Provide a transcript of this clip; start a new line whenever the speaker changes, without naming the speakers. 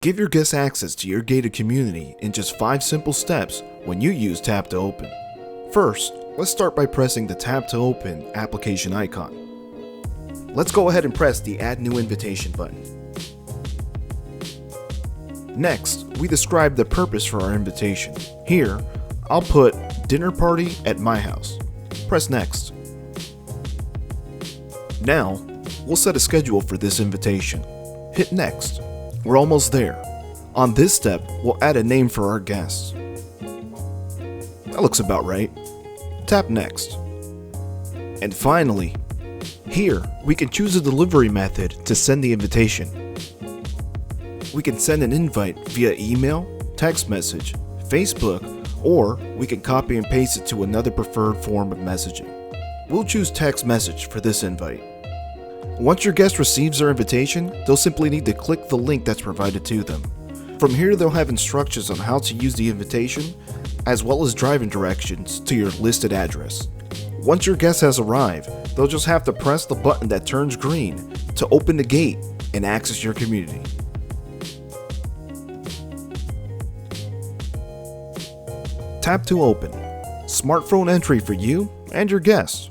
Give your guests access to your gated community in just 5 simple steps when you use Tap2Open. First, let's start by pressing the Tap2Open application icon. Let's go ahead and press the Add New Invitation button. Next, we describe the purpose for our invitation. Here, I'll put dinner party at my house. Press Next. Now, we'll set a schedule for this invitation. Hit Next. We're almost there. On this step, we'll add a name for our guests. That looks about right. Tap Next. And finally, here we can choose a delivery method to send the invitation. We can send an invite via email, text message, Facebook, or we can copy and paste it to another preferred form of messaging. We'll choose text message for this invite. Once your guest receives their invitation, they'll simply need to click the link that's provided to them. From here, they'll have instructions on how to use the invitation, as well as driving directions to your listed address. Once your guest has arrived, they'll just have to press the button that turns green to open the gate and access your community. Tap2Open, smartphone entry for you and your guests.